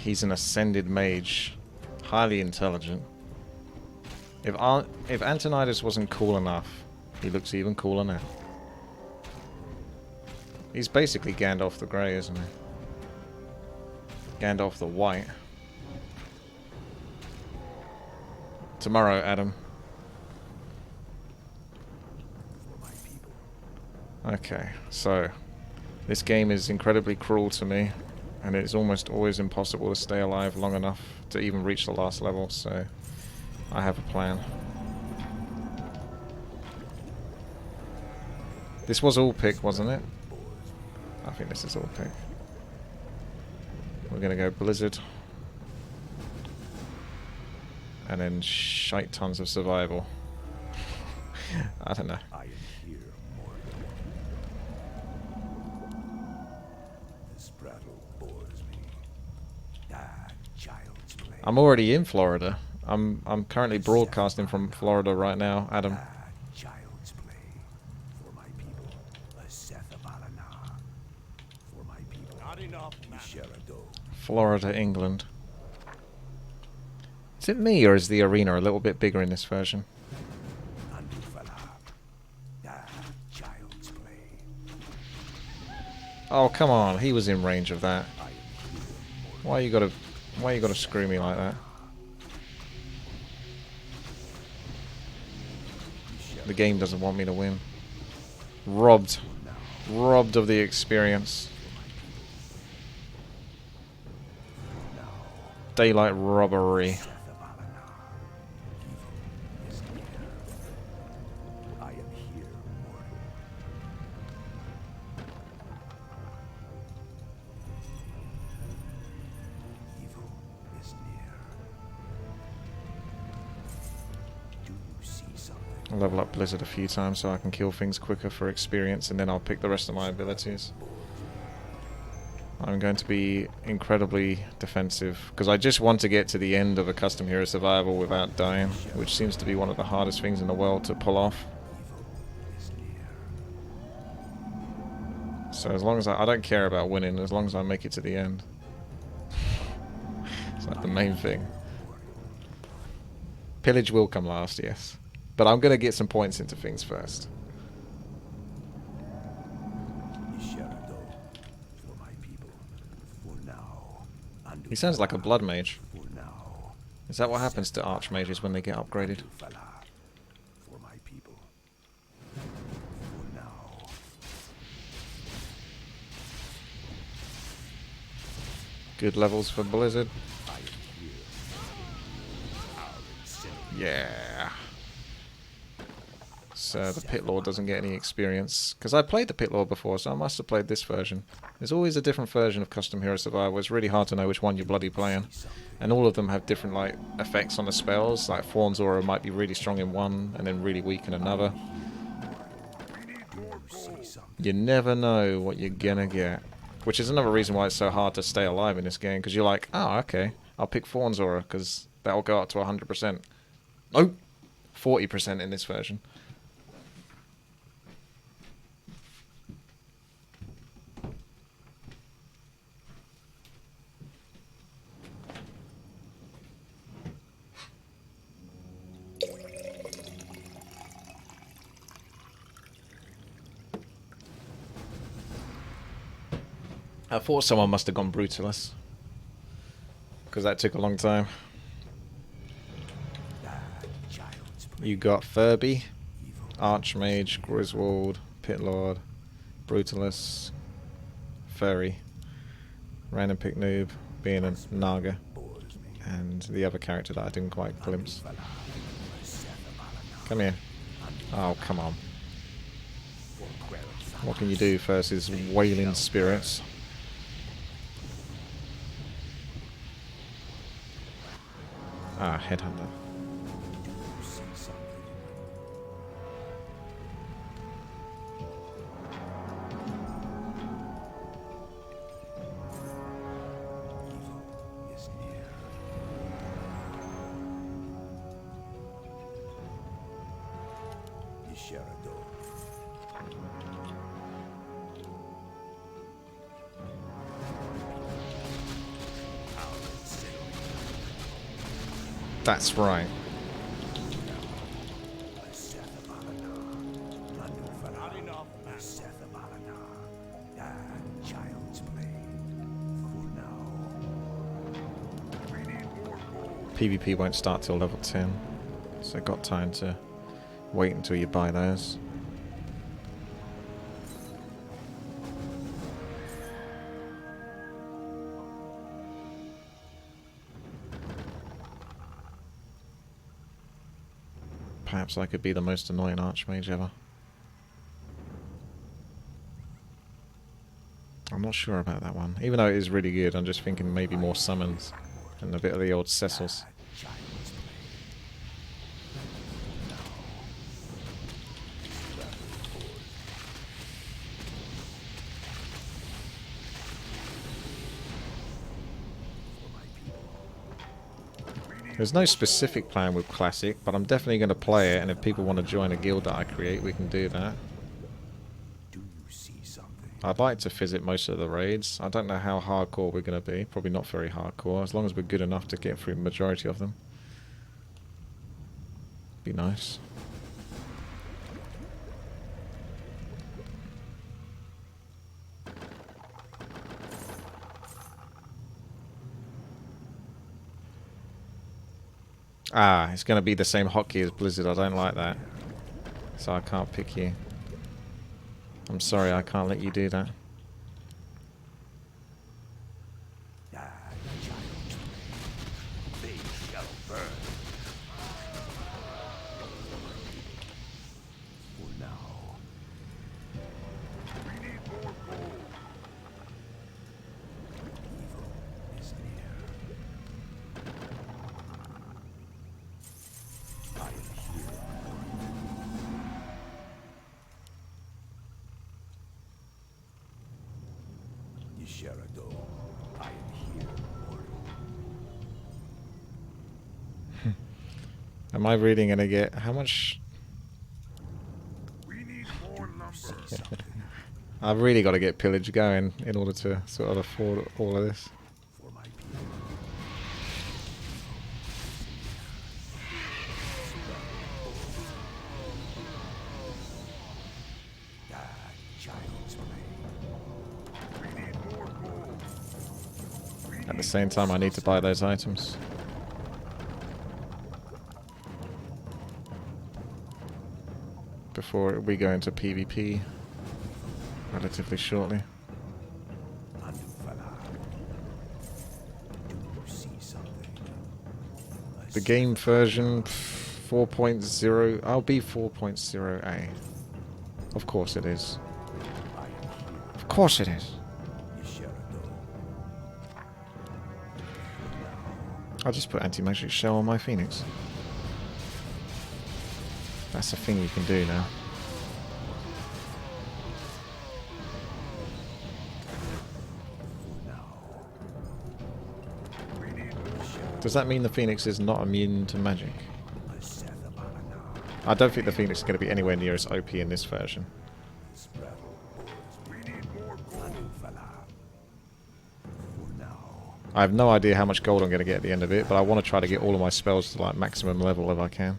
He's an ascended mage. Highly intelligent. If Antonidas wasn't cool enough, he looks even cooler now. He's basically Gandalf the Grey, isn't he? Gandalf the White. Tomorrow, Adam. Okay, so this game is incredibly cruel to me, and it's almost always impossible to stay alive long enough to even reach the last level, so I have a plan. This was all pick, wasn't it? I think this is all pick. We're gonna go Blizzard. And then shite tons of survival. I don't know. I'm already in Florida. I'm currently broadcasting from Florida right now, Adam. Florida, England. Is it me, or is the arena a little bit bigger in this version? Oh, come on, he was in range of that. Why you gotta screw me like that? The game doesn't want me to win. Robbed. Robbed of the experience. Daylight robbery. I'll level up Blizzard a few times so I can kill things quicker for experience, and then I'll pick the rest of my abilities. I'm going to be incredibly defensive, because I just want to get to the end of a custom hero survival without dying, which seems to be one of the hardest things in the world to pull off. So as long as I don't care about winning, as long as I make it to the end. It's like the main thing. Pillage will come last, yes. But I'm going to get some points into things first. He sounds like a blood mage. Is that what happens to archmages when they get upgraded? Good levels for Blizzard. Yeah. So the Pit Lord doesn't get any experience. Because I played the Pit Lord before, so I must have played this version. There's always a different version of Custom Hero Survival. It's really hard to know which one you're bloody playing. And all of them have different like effects on the spells. Like Thorn's Aura might be really strong in one, and then really weak in another. You never know what you're gonna get. Which is another reason why it's so hard to stay alive in this game. Because you're like, oh, okay, I'll pick Thorn's Aura, because that'll go up to 100%. Nope. 40% in this version. I thought someone must have gone Brutalist, because that took a long time. You got Furby, Archmage, Griswold, Pitlord, Brutalist, Furry, Random Pick Noob, being a Naga, and the other character that I didn't quite glimpse. Come here. Oh, come on. What can you do versus Wailing Spirits? Ah, Headhunter. That's right. PvP won't start till level 10, so got time to wait until you buy those. Perhaps I could be the most annoying archmage ever. I'm not sure about that one. Even though it is really good, I'm just thinking maybe more summons and a bit of the old Cecils. There's no specific plan with Classic, but I'm definitely going to play it, and if people want to join a guild that I create, we can do that. I'd like to visit most of the raids. I don't know how hardcore we're going to be. Probably not very hardcore, as long as we're good enough to get through the majority of them. Be nice. Ah, it's going to be the same hotkey as Blizzard. I don't like that. So I can't pick you. I'm sorry, I can't let you do that. Am I really going to get... How much... I've really got to get Pillage going in order to sort of afford all of this. At the same time, I need to buy those items. Before we go into PvP relatively shortly. The game version 4.0, I'll be 4.0A. Of course it is. Of course it is. I'll just put anti-magic shell on my Phoenix. That's a thing you can do now. Does that mean the Phoenix is not immune to magic? I don't think the Phoenix is going to be anywhere near as OP in this version. I have no idea how much gold I'm going to get at the end of it, but I want to try to get all of my spells to like maximum level if I can.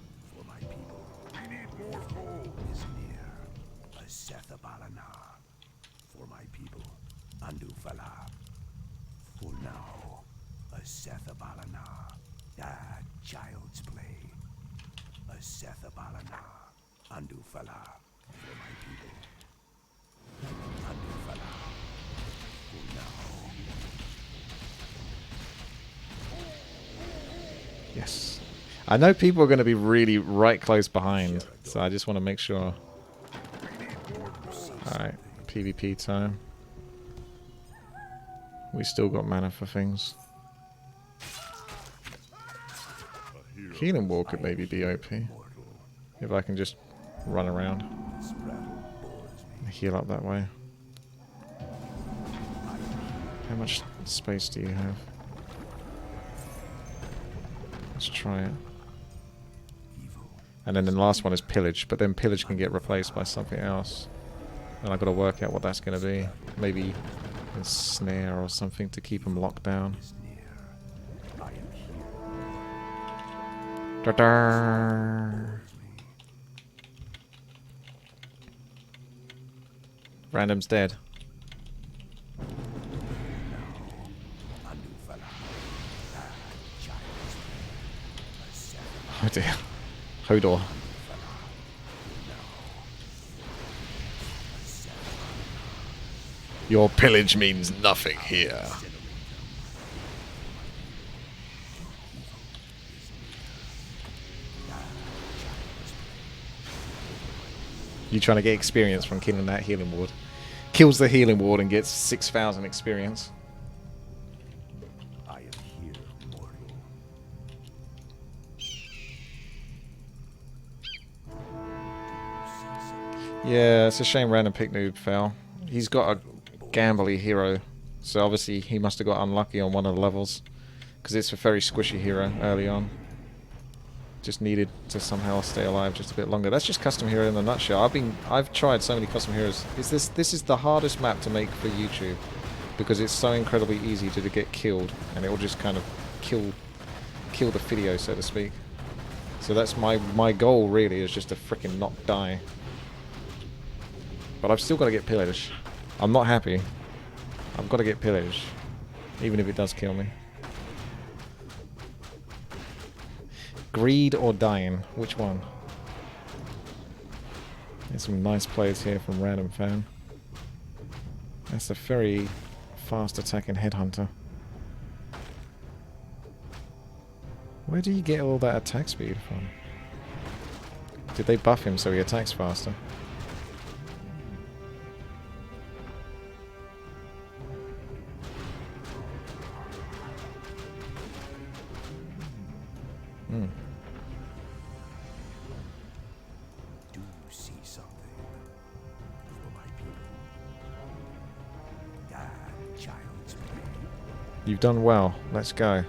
Yes. I know people are going to be really right close behind, so I just want to make sure. Alright, PvP time. We still got mana for things. Healing Wall could maybe be OP. If I can just run around and heal up that way. How much space do you have? Let's try it. And then the last one is Pillage, but then Pillage can get replaced by something else. And I've got to work out what that's going to be. Maybe a snare or something to keep them locked down. Ta-da. Random's dead. Oh dear. Hodor. Your pillage means nothing here. You trying to get experience from killing that healing ward. Kills the healing ward and gets 6,000 experience. I am here, mortal. Yeah, it's a shame Random Pick Noob fell. He's got a gambly hero, so obviously he must have got unlucky on one of the levels, because it's a very squishy hero early on. Just needed to somehow stay alive just a bit longer. That's just custom hero in a nutshell. I've tried so many custom heroes. This is the hardest map to make for YouTube, because it's so incredibly easy to get killed, and it will just kind of kill the video, so to speak. So that's my goal really, is just to frickin' not die. But I've still got to get Pillage. I'm not happy. I've got to get Pillage, even if it does kill me. Greed or dying? Which one? There's some nice plays here from Random Fan. That's a very fast attacking headhunter. Where do you get all that attack speed from? Did they buff him so he attacks faster? Hmm. Do you see something for my people? That child's play. You've done well. Let's go.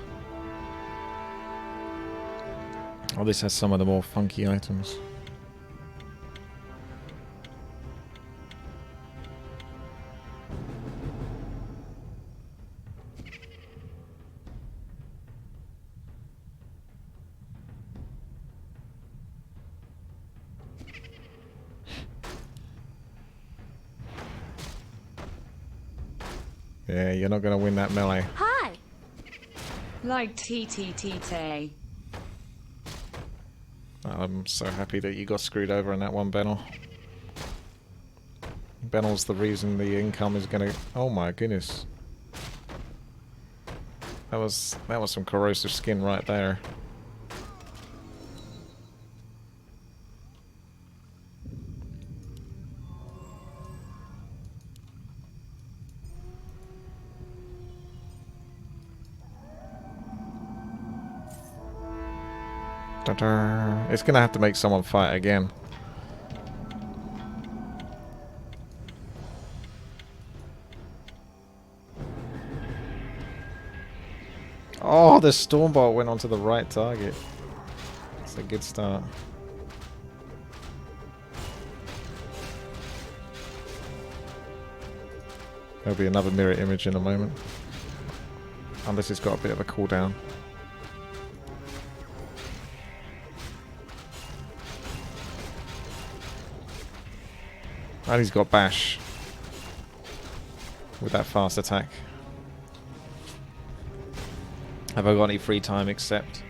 Oh, this has some of the more funky items. Yeah, you're not going to win that melee. Hi! Like WTii. I'm so happy that you got screwed over on that one, Benel. Benel's the reason the income is going to... Oh my goodness. That was some corrosive skin right there. Ta-da. It's gonna have to make someone fight again. Oh, the Stormbolt went onto the right target. It's a good start. There'll be another mirror image in a moment. Unless it's got a bit of a cooldown. And he's got bash with that fast attack. Have I got any free time except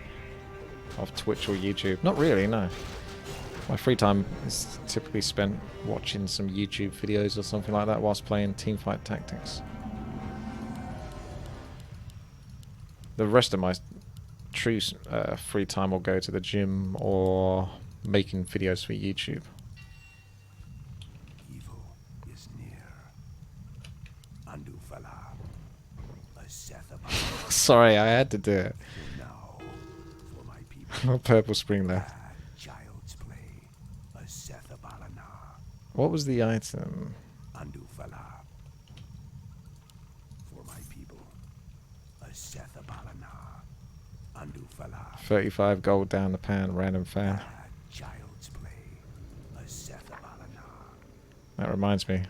off Twitch or YouTube? Not really, no. My free time is typically spent watching some YouTube videos or something like that whilst playing Teamfight Tactics. The rest of my true free time will go to the gym or making videos for YouTube. Sorry, I had to do it. Purple spring left. What was the item? For my people. 35 gold down the pan, Random Fan. That reminds me.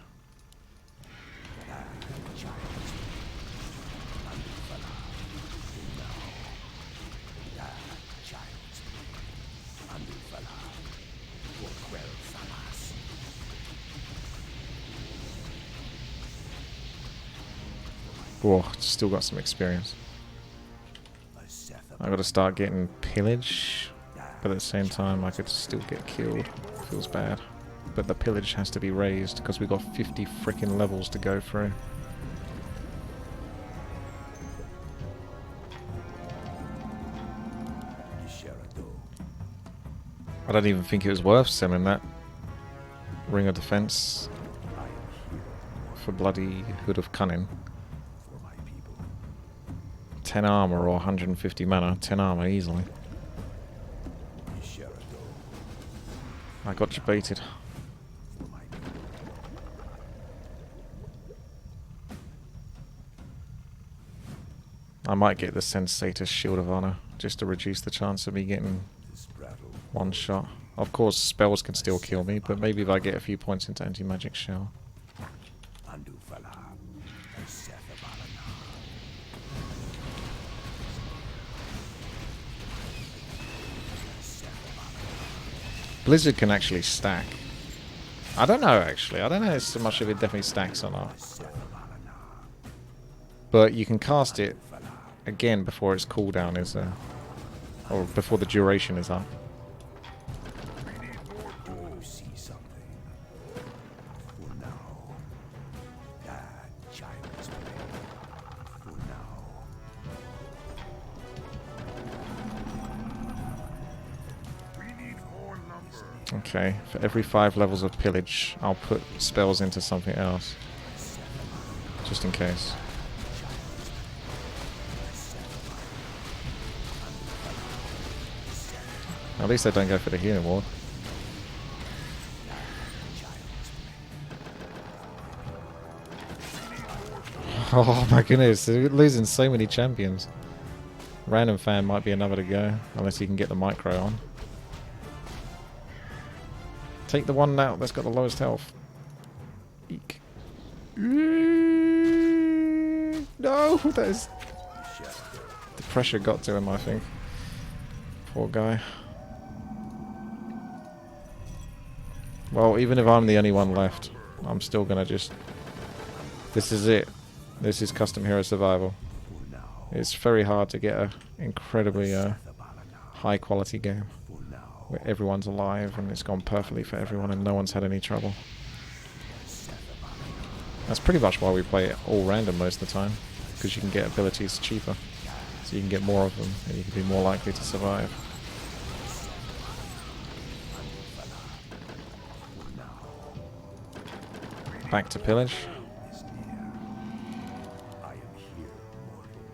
Whoa, still got some experience. I gotta start getting pillage, but at the same time I could still get killed. Feels bad. But the pillage has to be raised because we got 50 freaking levels to go through. I don't even think it was worth selling that Ring of Defense for bloody Hood of Cunning. 10 armor or 150 mana. 10 armor easily. I got debated. I might get the Sensatus Shield of Honor just to reduce the chance of me getting one shot. Of course, spells can still kill me, but maybe if I get a few points into Anti-Magic Shell. Blizzard can actually stack. I don't know, actually. I don't know so much if it definitely stacks or not. But you can cast it again before its cooldown is, or before the duration is up. Okay, for every 5 levels of pillage, I'll put spells into something else. Just in case. At least they don't go for the healing ward. Oh my goodness, they're losing so many champions. Random fan might be another to go, unless he can get the micro on. Take the one out that's got the lowest health. Eek. No, that is... The pressure got to him, I think. Poor guy. Well, even if I'm the only one left, I'm still gonna just... This is it. This is Custom Hero Survival. It's very hard to get a incredibly high quality game where everyone's alive and it's gone perfectly for everyone and no one's had any trouble. That's pretty much why we play it all random most of the time, because you can get abilities cheaper, so you can get more of them and you can be more likely to survive. Back to pillage.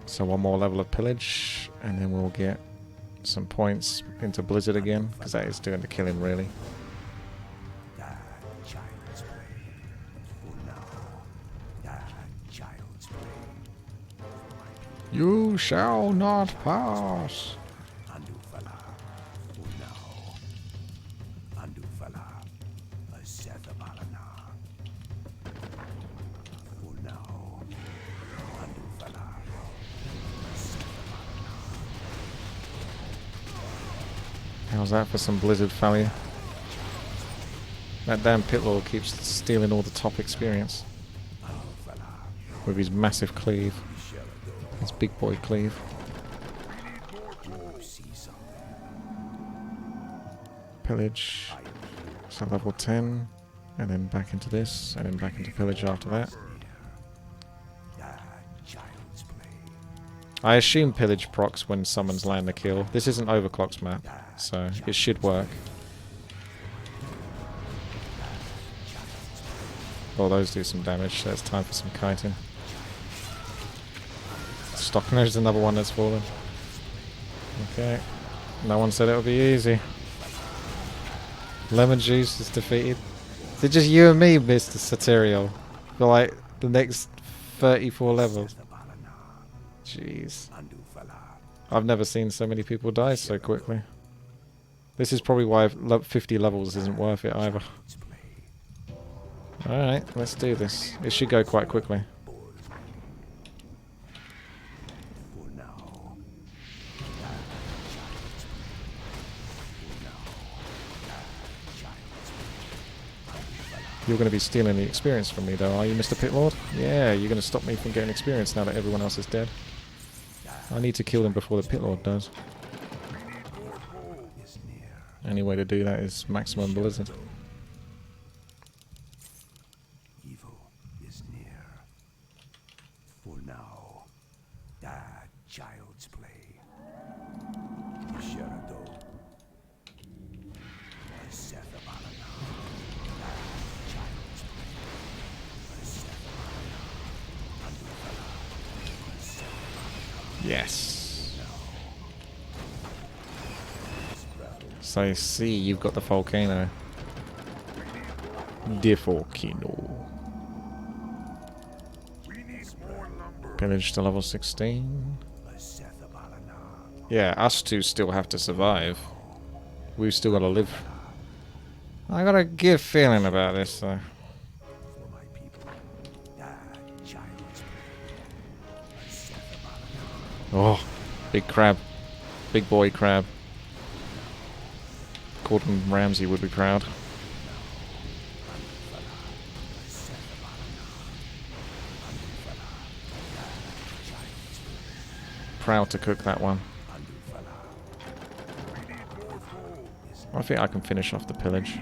So one more level of pillage and then we'll get some points into Blizzard again, because that is doing the killing really. You shall not pass. How's that for some Blizzard failure? That damn Pitlord keeps stealing all the top experience with his massive cleave. His big boy cleave. Pillage. So level 10. And then back into this. And then back into pillage after that. I assume pillage procs when summons land the kill. This isn't Overclock's map, so it should work. Oh, those do some damage, so it's time for some kiting. Stockner's another one that's fallen. Okay. No one said it would be easy. Lemon Juice is defeated. Is it just you and me, Mr. Satirial? For like the next 34 levels. Jeez. I've never seen so many people die so quickly. This is probably why 50 levels isn't worth it either. Alright, let's do this. It should go quite quickly. You're going to be stealing the experience from me, though, are you, Mr. Pitlord? Yeah, you're going to stop me from getting experience now that everyone else is dead. I need to kill them before the Pitlord does. Any way to do that is maximum blizzard. Evil is near. For now, that child's play. Sherado. Sethabalana. That child's play. Sethabalana. Yes. So I see you've got the volcano. The volcano. Pillage to level 16. Yeah, us two still have to survive. We've still got to live. I got a good feeling about this, though. Oh, big crab. Big boy crab. Gordon Ramsay would be proud. Proud to cook that one. I think I can finish off the pillage.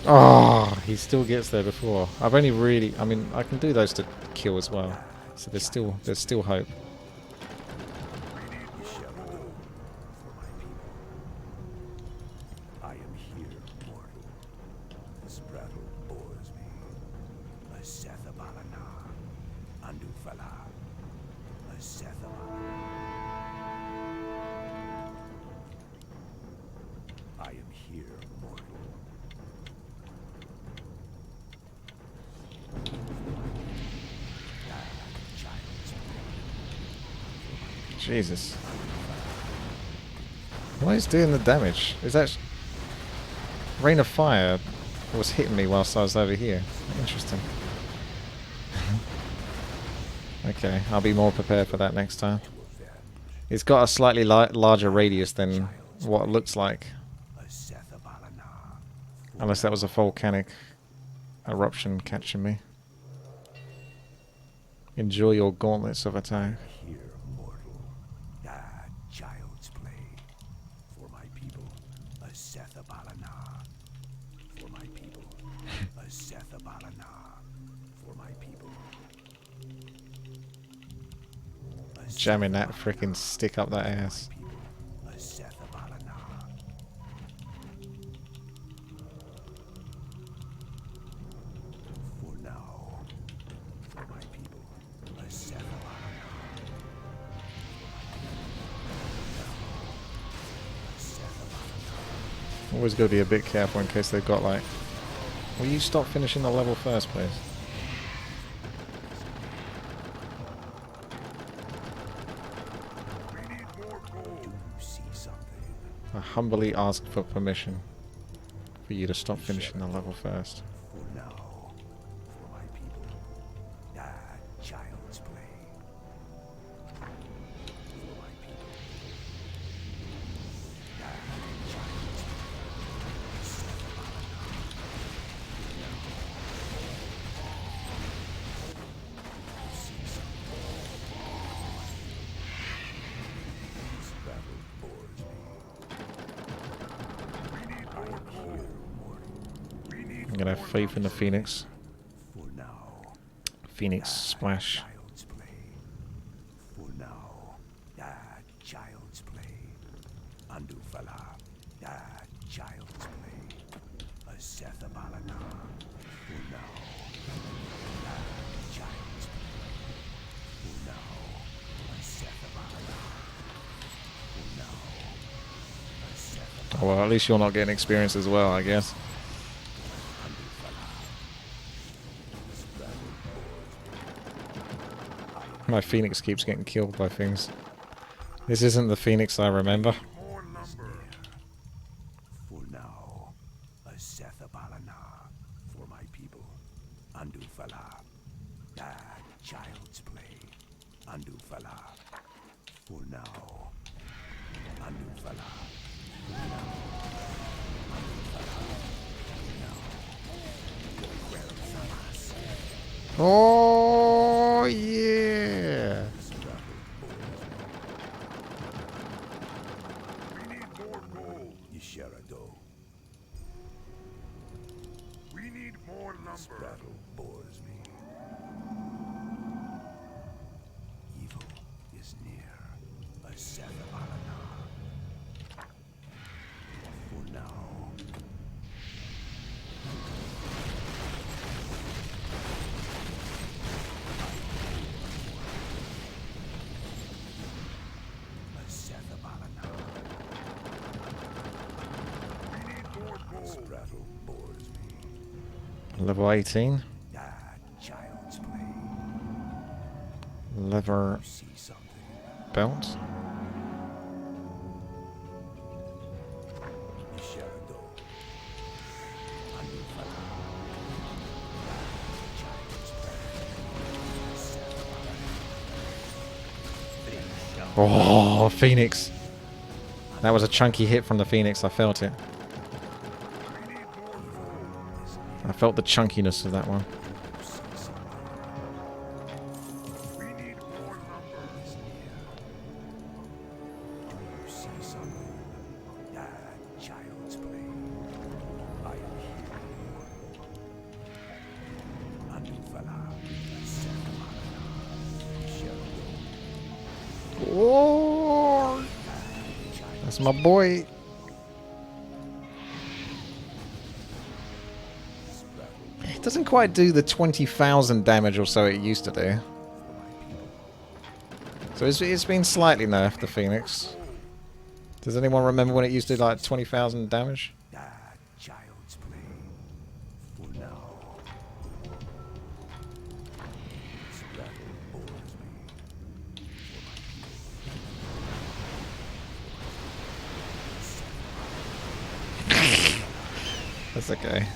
Oh, he still gets there before. I've only really, I mean, I can do those to kill as well. So there's still hope. I am here, mortal. This battle bores me. Sethabalana. Andufala. Sethabalana. I am here, mortal. Jesus. Why is doing the damage? Is that... Rain of Fire was hitting me whilst I was over here. Interesting. Okay, I'll be more prepared for that next time. It's got a slightly larger radius than what it looks like. Unless that was a volcanic eruption catching me. Enjoy your gauntlets of attack. Here, mortal. That child's play. For my people, a Sethabalana. For my people, a Sethabalana. For my people. Jamming that frickin' stick up that ass. A Sethabalana. For now, for my people, a Sethabalana. Always got to be a bit careful in case they've got like... Will you stop finishing the level first, please? I humbly ask for permission for you to stop finishing the level first. For now, for my people, that child's play. For my people, that child's This battle bores me. I'm gonna have faith in the Phoenix. For now, Phoenix splash. child's play. For now, that child's play. Andufala, that child's play. A Sethabalana. For now, that child's play. For now, a Sethabalana. For now, a Sethabalana. Oh, well, at least you're not getting experience as well, I guess. My Phoenix keeps getting killed by things. This isn't the Phoenix I remember. More lumber. For now, a Sethabalana for my people. Andufala. Child's play. Andufala. For now. Andufala. Oh yeah! We need more gold. Yisharado. We need more lumber. This battle bores me. Evil is near. A Sethabalana. For now. Level 18. Child's play. Leather See something. belt. Oh, Phoenix. That was a chunky hit from the Phoenix. I felt it. I felt the chunkiness of that one. We need more lumber. See something. Child's play. I am here. Andufala. Oh, that's my boy. It doesn't quite do the 20,000 damage or so it used to do. So it's been slightly nerfed, the Phoenix. Does anyone remember when it used to do like 20,000 damage? Child's play. For now. This battle bores me. That's okay.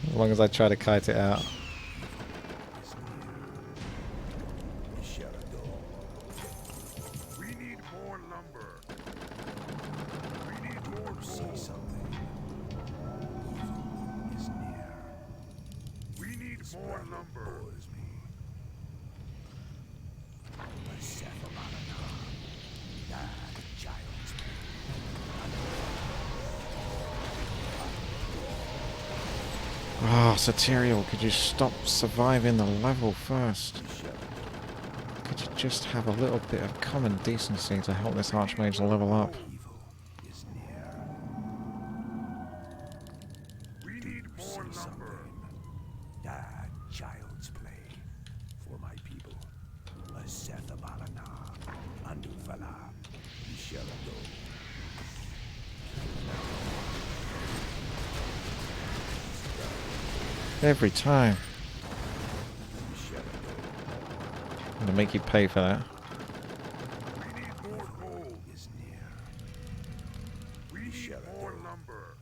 As long as I try to kite it out. We need more lumber. We need more gold. See something. Evil is near. We need more lumber. Bores me. A Sethabalana. Child's play. Ah, Satirial, could you stop surviving the level first? Could you just have a little bit of common decency to help this Archmage level up? Evil is near. We need more lumber. Child's play for my people. A Sethabalana. Andufala. Yisharado. Every time. I'm gonna make you pay for that. We need more gold. Is near. We need more lumber.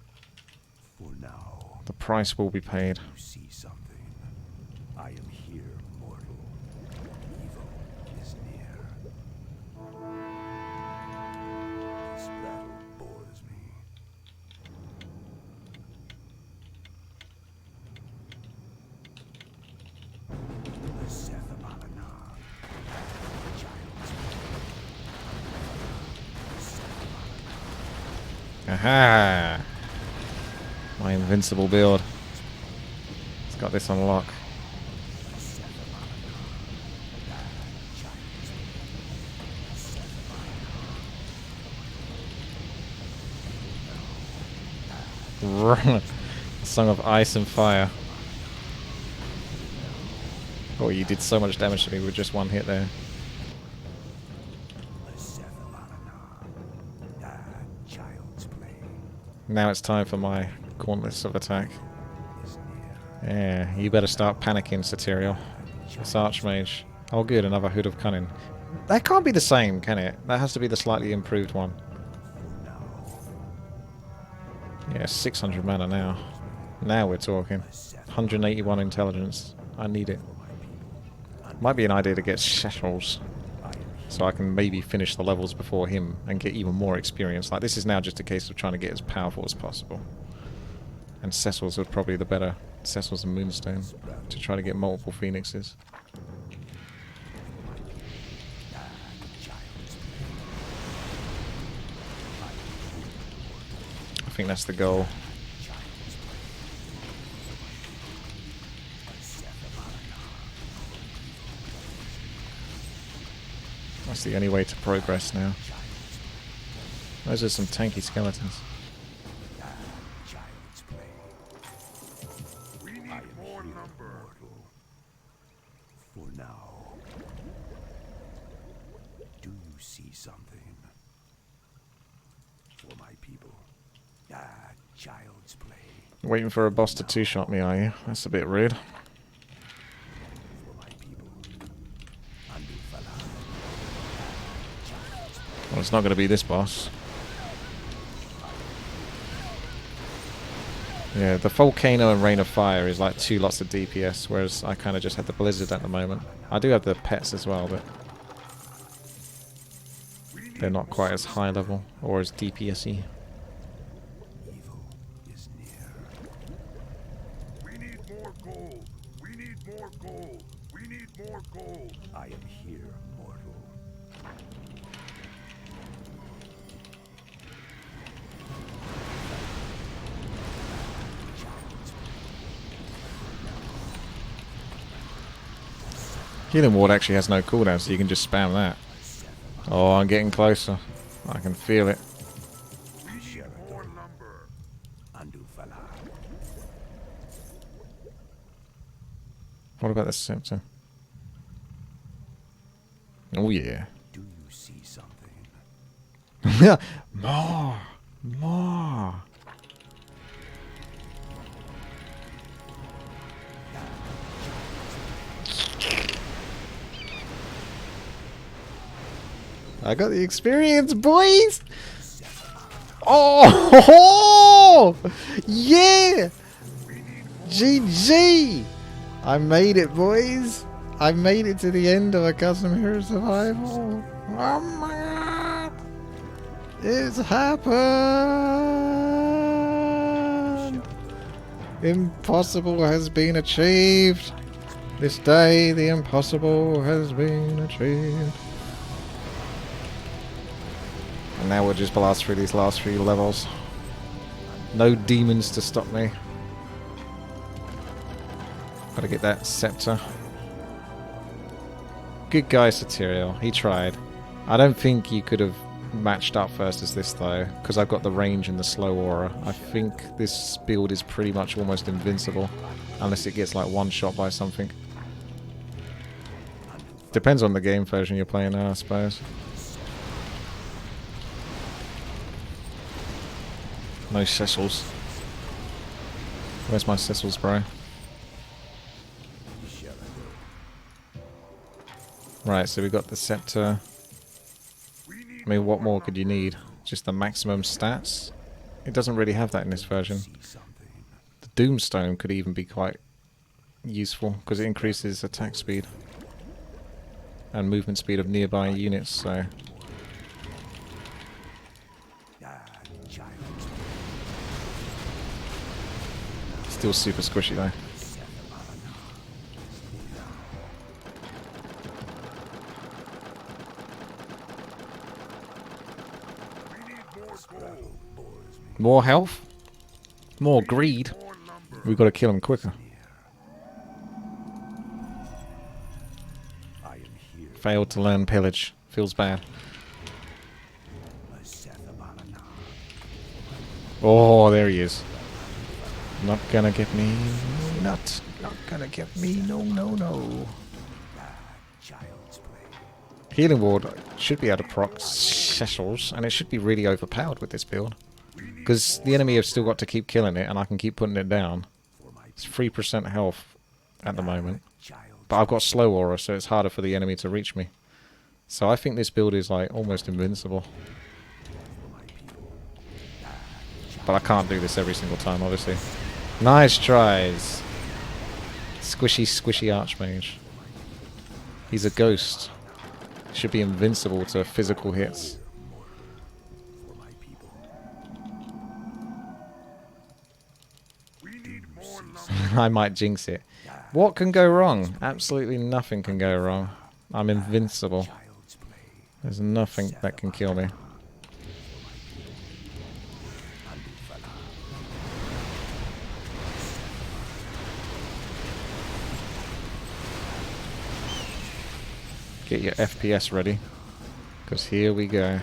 For now. The price will be paid. You see something. I am here, mortal. Evil is near. This battle bores me. The Sethabalana. Child's Aha! My invincible build. It's got this on lock. Song of Ice and Fire. Oh, you did so much damage to me with just one hit there. Now it's time for my gauntlets of attack. Yeah, you better start panicking, Satirial. This Archmage Oh good, another Hood of Cunning. That can't be the same, can it? That has to be the slightly improved one. Yeah, 600 mana now. Now we're talking. 181 intelligence. I need it. Might be an idea to get Cecil's, so I can maybe finish the levels before him and get even more experience. Like, this is now just a case of trying to get as powerful as possible. And Cecil's are probably the better. Cecil's and Moonstone. To try to get multiple Phoenixes. I think that's the goal. That's the only way to progress now. Those are some tanky skeletons. We need more number. For now. Do you see something? For my people. Child's play. Waiting for a boss to two-shot me, are you? That's a bit rude. For my people. Well, it's not going to be this boss. Yeah, the Volcano and Rain of Fire is like 2 lots of DPS, whereas I kind of just have the Blizzard at the moment. I do have the pets as well, but they're not quite as high level or as DPS-y. Evil is near. We need more gold. We need more gold. We need more gold. I am here, mortal. Healing Ward actually has no cooldown, so you can just spam that. Oh, I'm getting closer. I can feel it. We need more lumber. What about the scepter? Oh yeah. Do you see something? More! More! I got the experience, boys! Oh! Yeah! GG! I made it, boys! I made it to the end of a custom hero survival! Oh my god! It's happened! Impossible has been achieved! This day, the impossible has been achieved. And now we'll just blast through these last few levels. No demons to stop me. Gotta get that scepter. Good guy, Satirial. He tried. I don't think you could have matched up first as this though, because I've got the range and the slow aura. I think this build is pretty much almost invincible, unless it gets like one shot by something. Depends on the game version you're playing now, I suppose. No Cecil's. Where's my Cecil's, bro? Right, so we got the scepter. I mean, what more could you need? Just the maximum stats? It doesn't really have that in this version. The Doomstone could even be quite useful, because it increases attack speed and movement speed of nearby units, so... Still super squishy though. More health? More greed? We've got to kill him quicker. Failed to learn Pillage. Feels bad. Oh, there he is. Not gonna get me. Not gonna get me. No, no, no. Healing Ward should be able to proc Cecil's, and it should be really overpowered with this build. Because the enemy have still got to keep killing it, and I can keep putting it down. It's 3% health at the moment. But I've got slow aura, so it's harder for the enemy to reach me. So I think this build is like almost invincible. But I can't do this every single time, obviously. Nice tries. Squishy, squishy Archmage. He's a ghost. Should be invincible to physical hits. For my people. We need more lumber. I might jinx it. What can go wrong? Absolutely nothing can go wrong. I'm invincible. Child's play. There's nothing that can kill me. Get your FPS ready, because here we go.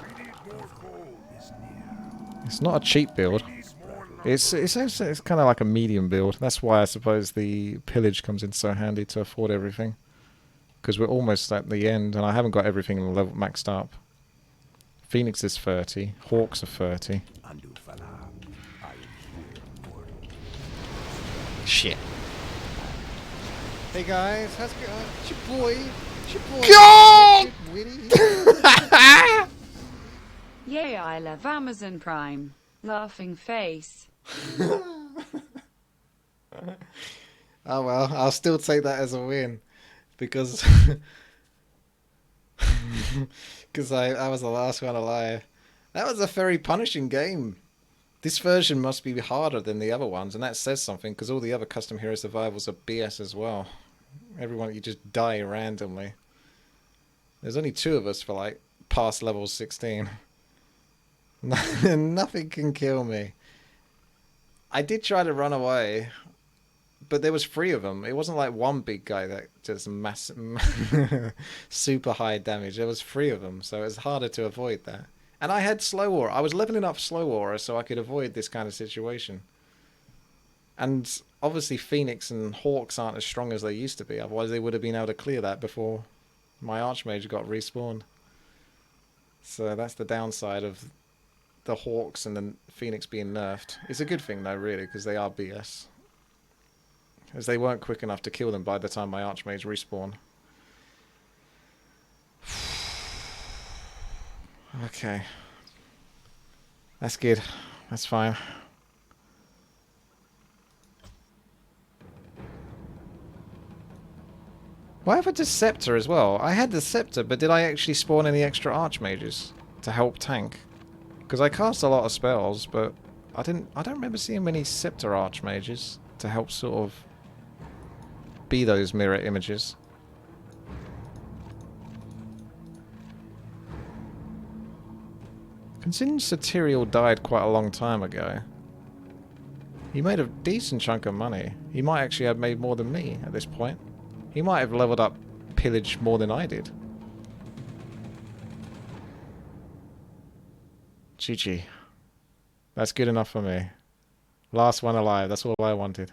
We need more gold. Is near. It's not a cheap build. Need more lumber. It's kind of like a medium build. That's why I suppose the Pillage comes in so handy to afford everything. Because we're almost at the end, and I haven't got everything level maxed up. Phoenix is 30. Hawks are 30. Andu Fala. I am here, mortal. Shit. Hey guys, how's it going? It's your boy. It's your boy. Go! Witty. Yay, I love Amazon Prime. Laughing face. Oh well, I'll still take that as a win. Because I was the last one alive. That was a very punishing game. This version must be harder than the other ones, and that says something, because all the other custom hero survivals are BS as well. Everyone, you just die randomly. There's only 2 of us for like past level 16. Nothing can kill me. I did try to run away, but there was 3 of them. It wasn't like one big guy that just massive, super high damage. There was 3 of them, so it was harder to avoid that. And I had slow aura. I was leveling up slow aura so I could avoid this kind of situation. And obviously Phoenix and Hawks aren't as strong as they used to be. Otherwise they would have been able to clear that before my Archmage got respawned. So that's the downside of the Hawks and the Phoenix being nerfed. It's a good thing though, really, because they are BS. As they weren't quick enough to kill them by the time my Archmage respawned. Okay. That's good. That's fine. Why have I just Scepter as well? I had the Scepter, but did I actually spawn any extra Archmages to help tank? Because I cast a lot of spells, but I don't remember seeing many Scepter Archmages to help sort of be those mirror images. Considering Satirial died quite a long time ago, he made a decent chunk of money. He might actually have made more than me at this point. He might have leveled up Pillage more than I did. GG. That's good enough for me. Last one alive, that's all I wanted.